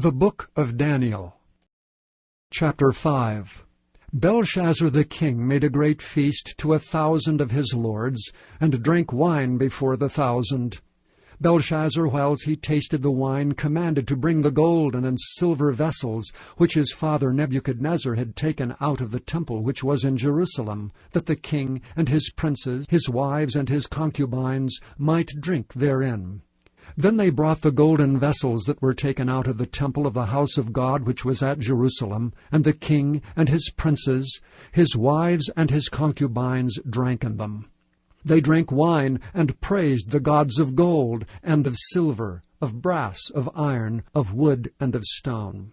The Book of Daniel. Chapter 5. Belshazzar the king made a great feast to 1,000 of his lords, and drank wine before the 1,000. Belshazzar, whiles he tasted the wine, commanded to bring the golden and silver vessels, which his father Nebuchadnezzar had taken out of the temple which was in Jerusalem, that the king and his princes, his wives and his concubines, might drink therein. Then they brought the golden vessels that were taken out of the temple of the house of God which was at Jerusalem, and the king and his princes, his wives and his concubines drank in them. They drank wine and praised the gods of gold and of silver, of brass, of iron, of wood, and of stone.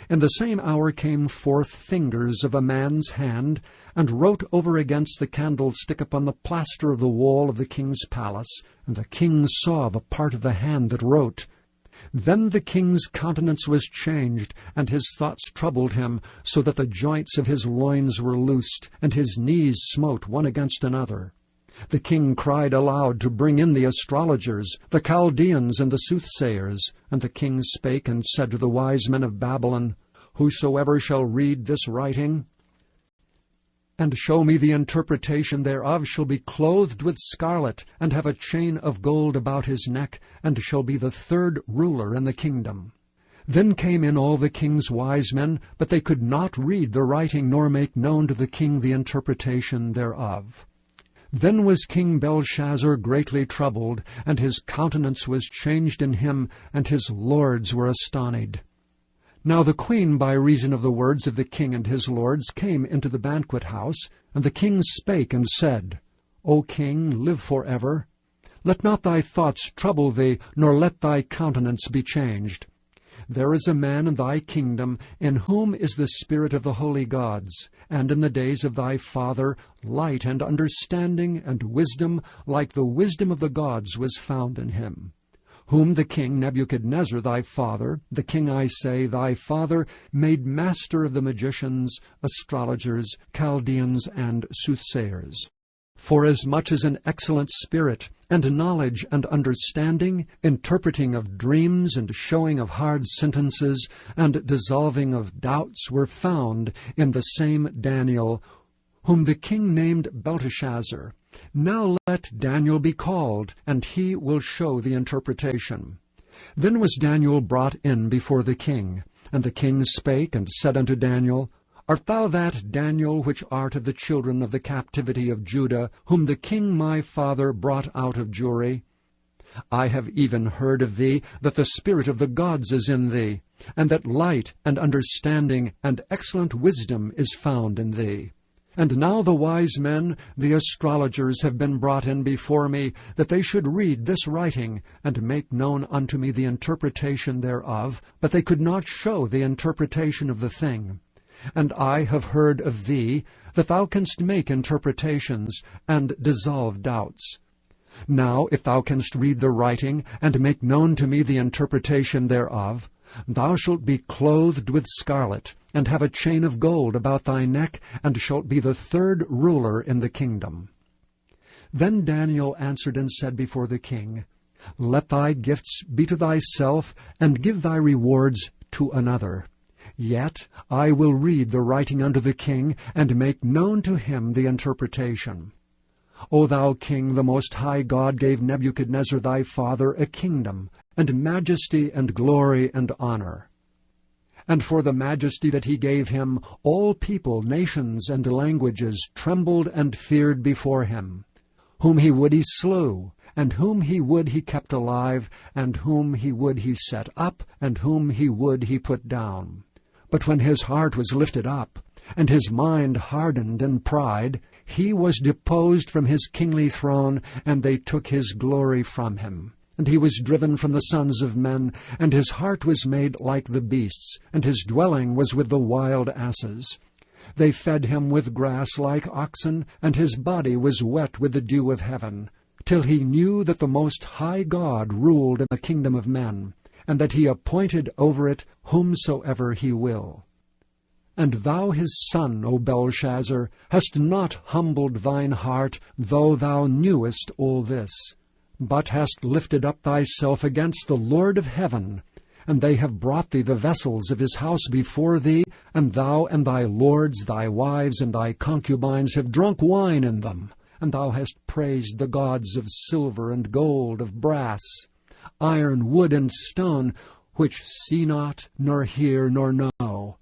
In the same hour came forth fingers of a man's hand, and wrote over against the candlestick upon the plaster of the wall of the king's palace, and the king saw the part of the hand that wrote. Then the king's countenance was changed, and his thoughts troubled him, so that the joints of his loins were loosed, and his knees smote one against another. The king cried aloud to bring in the astrologers, the Chaldeans, and the soothsayers. And the king spake and said to the wise men of Babylon, Whosoever shall read this writing, and show me the interpretation thereof, shall be clothed with scarlet, and have a chain of gold about his neck, and shall be the third ruler in the kingdom. Then came in all the king's wise men, but they could not read the writing, nor make known to the king the interpretation thereof. Then was King Belshazzar greatly troubled, and his countenance was changed in him, and his lords were astonied. Now the queen, by reason of the words of the king and his lords, came into the banquet house, and the king spake and said, O king, live for ever. Let not thy thoughts trouble thee, nor let thy countenance be changed. There is a man in thy kingdom, in whom is the spirit of the holy gods, and in the days of thy father light and understanding and wisdom, like the wisdom of the gods, was found in him. Whom the king Nebuchadnezzar thy father, the king, I say, thy father, made master of the magicians, astrologers, Chaldeans, and soothsayers. Forasmuch as an excellent spirit, and knowledge and understanding, interpreting of dreams, and showing of hard sentences, and dissolving of doubts were found in the same Daniel, whom the king named Belteshazzar. Now let Daniel be called, and he will show the interpretation. Then was Daniel brought in before the king. And the king spake and said unto Daniel, Art thou that Daniel which art of the children of the captivity of Judah, whom the king my father brought out of Jewry? I have even heard of thee that the spirit of the gods is in thee, and that light and understanding and excellent wisdom is found in thee. And now the wise men, the astrologers, have been brought in before me, that they should read this writing, and make known unto me the interpretation thereof, but they could not show the interpretation of the thing. And I have heard of thee, that thou canst make interpretations, and dissolve doubts. Now if thou canst read the writing, and make known to me the interpretation thereof, thou shalt be clothed with scarlet, and have a chain of gold about thy neck, and shalt be the third ruler in the kingdom. Then Daniel answered and said before the king, Let thy gifts be to thyself, and give thy rewards to another. Yet I will read the writing unto the king, and make known to him the interpretation. O thou king, the most high God gave Nebuchadnezzar thy father a kingdom, and majesty, and glory, and honor. And for the majesty that he gave him, all people, nations, and languages trembled and feared before him. Whom he would he slew, and whom he would he kept alive, and whom he would he set up, and whom he would he put down. But when his heart was lifted up, and his mind hardened in pride, he was deposed from his kingly throne, and they took his glory from him. And he was driven from the sons of men, and his heart was made like the beasts, and his dwelling was with the wild asses. They fed him with grass like oxen, and his body was wet with the dew of heaven, till he knew that the Most High God ruled in the kingdom of men, and that he appointed over it whomsoever he will. And thou his son, O Belshazzar, hast not humbled thine heart, though thou knewest all this, but hast lifted up thyself against the Lord of heaven, And they have brought thee the vessels of his house before thee, and thou and thy lords, thy wives, and thy concubines have drunk wine in them. And thou hast praised the gods of silver and gold, of brass, iron, wood, and stone, which see not, nor hear, nor know.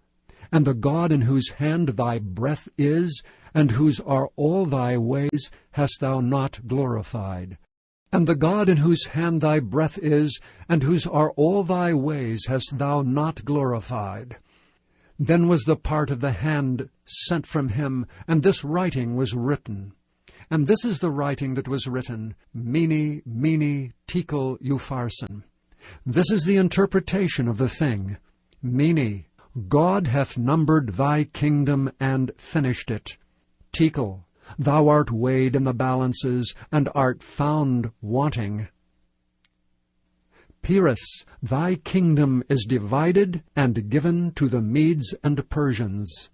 And the God in whose hand thy breath is, and whose are all thy ways, hast thou not glorified. And the God in whose hand thy breath is, and whose are all thy ways, hast thou not glorified. Then was the part of the hand sent from him, and this writing was written. And this is the writing that was written, Mene, Mene, Tekel, Upharsin. This is the interpretation of the thing. Mene, God hath numbered thy kingdom and finished it. Tekel, thou art weighed in the balances, and art found wanting. Peres, thy kingdom is divided and given to the Medes and Persians.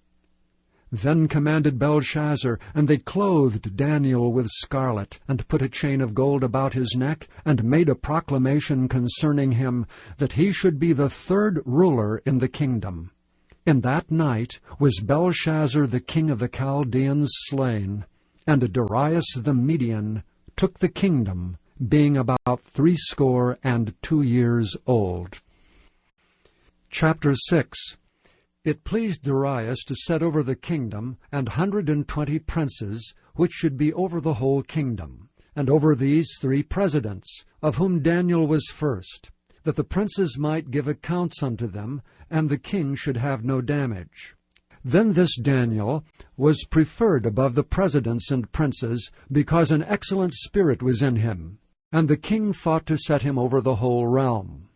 Then commanded Belshazzar, and they clothed Daniel with scarlet, and put a chain of gold about his neck, and made a proclamation concerning him, that he should be the third ruler in the kingdom. In that night was Belshazzar the king of the Chaldeans slain, and Darius the Median took the kingdom, being about 62 years old. Chapter 6. It pleased Darius to set over the kingdom 120 princes, which should be over the whole kingdom, and over these 3 presidents, of whom Daniel was first, that the princes might give accounts unto them, and the king should have no damage. Then this Daniel was preferred above the presidents and princes, because an excellent spirit was in him, and the king thought to set him over the whole realm.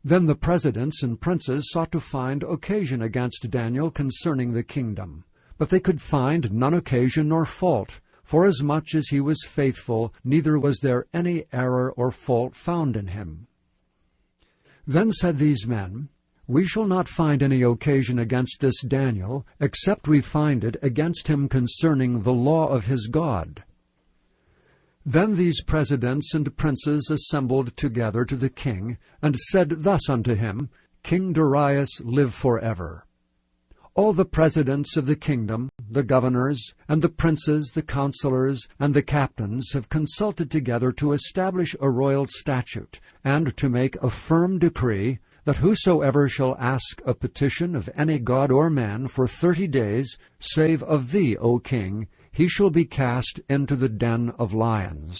Then the presidents and princes sought to find occasion against Daniel concerning the kingdom. But they could find none occasion nor fault, forasmuch as he was faithful, neither was there any error or fault found in him. Then said these men, We shall not find any occasion against this Daniel, except we find it against him concerning the law of his God. Then these presidents and princes assembled together to the king, and said thus unto him, King Darius, live forever. All the presidents of the kingdom, the governors, and the princes, the counselors, and the captains have consulted together to establish a royal statute, and to make a firm decree, that whosoever shall ask a petition of any god or man for 30 days, save of thee, O king, he shall be cast into the den of lions.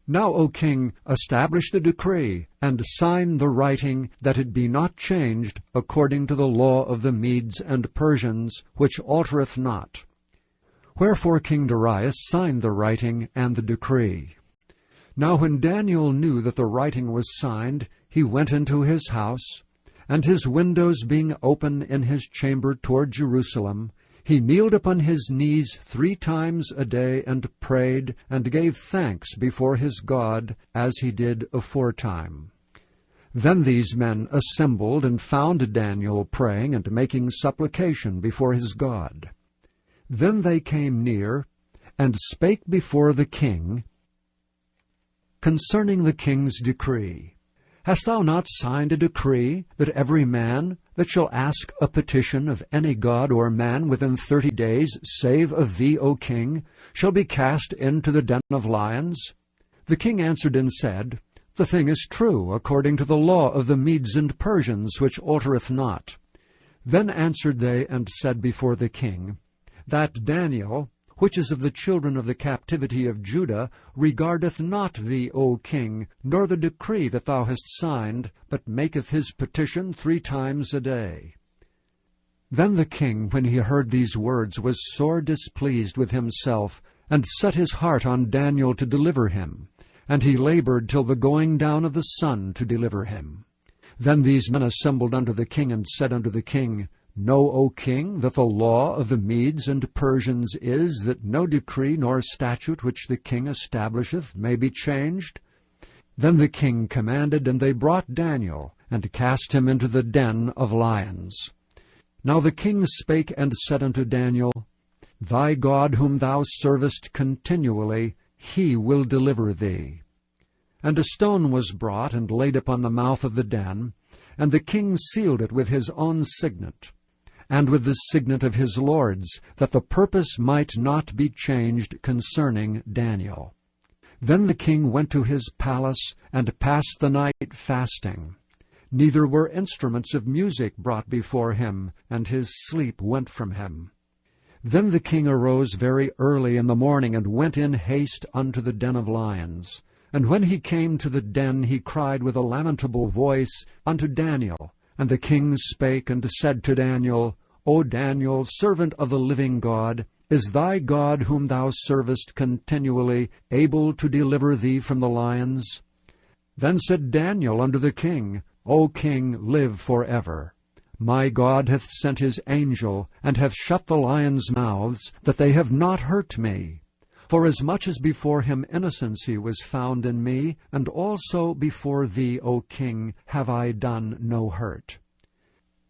Now, O king, establish the decree, and sign the writing, that it be not changed according to the law of the Medes and Persians, which altereth not. Wherefore King Darius signed the writing and the decree. Now when Daniel knew that the writing was signed, he went into his house, and his windows being open in his chamber toward Jerusalem, he kneeled upon his knees 3 times a day, and prayed, and gave thanks before his God, as he did aforetime. Then these men assembled, and found Daniel praying and making supplication before his God. Then they came near, and spake before the king concerning the king's decree. Hast thou not signed a decree, that every man that shall ask a petition of any god or man within 30 days, save of thee, O king, shall be cast into the den of lions? The king answered and said, The thing is true, according to the law of the Medes and Persians, which altereth not. Then answered they and said before the king, That Daniel, which is of the children of the captivity of Judah, regardeth not thee, O king, nor the decree that thou hast signed, but maketh his petition 3 times a day. Then the king, when he heard these words, was sore displeased with himself, and set his heart on Daniel to deliver him. And he labored till the going down of the sun to deliver him. Then these men assembled unto the king, and said unto the king, Know, O king, that the law of the Medes and Persians is, that no decree nor statute which the king establisheth may be changed. Then the king commanded, and they brought Daniel, and cast him into the den of lions. Now the king spake and said unto Daniel, Thy God whom thou servest continually, he will deliver thee. And a stone was brought, and laid upon the mouth of the den, and the king sealed it with his own signet, and with the signet of his lords, that the purpose might not be changed concerning Daniel. Then the king went to his palace, and passed the night fasting. Neither were instruments of music brought before him, and his sleep went from him. Then the king arose very early in the morning, and went in haste unto the den of lions. And when he came to the den, he cried with a lamentable voice unto Daniel. And the king spake and said to Daniel, O Daniel, servant of the living God, is thy God whom thou servest continually able to deliver thee from the lions? Then said Daniel unto the king, O king, live forever. My God hath sent his angel, and hath shut the lions' mouths, that they have not hurt me. Forasmuch as before him innocency was found in me, and also before thee, O king, have I done no hurt.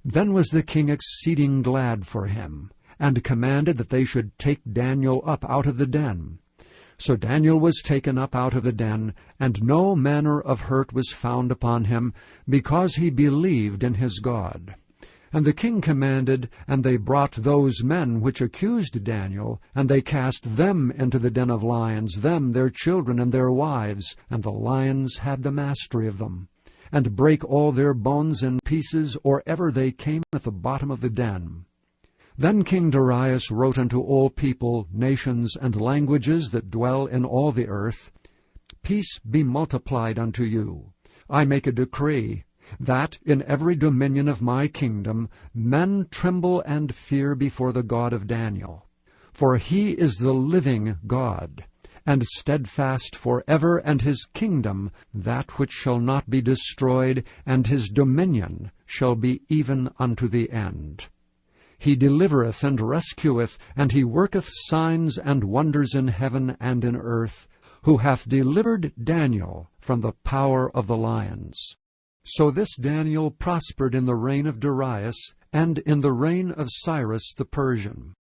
Then was the king exceeding glad for him, and commanded that they should take Daniel up out of the den. So Daniel was taken up out of the den, and no manner of hurt was found upon him, because he believed in his God. And the king commanded, and they brought those men which accused Daniel, and they cast them into the den of lions, them, their children, and their wives, and the lions had the mastery of them, and brake all their bones in pieces, or ever they came at the bottom of the den. Then King Darius wrote unto all people, nations, and languages that dwell in all the earth, Peace be multiplied unto you. I make a decree, that in every dominion of my kingdom men tremble and fear before the God of Daniel. For he is the living God, and steadfast for ever, and his kingdom that which shall not be destroyed, and his dominion shall be even unto the end. He delivereth and rescueth, and he worketh signs and wonders in heaven and in earth, who hath delivered Daniel from the power of the lions. So this Daniel prospered in the reign of Darius, and in the reign of Cyrus the Persian.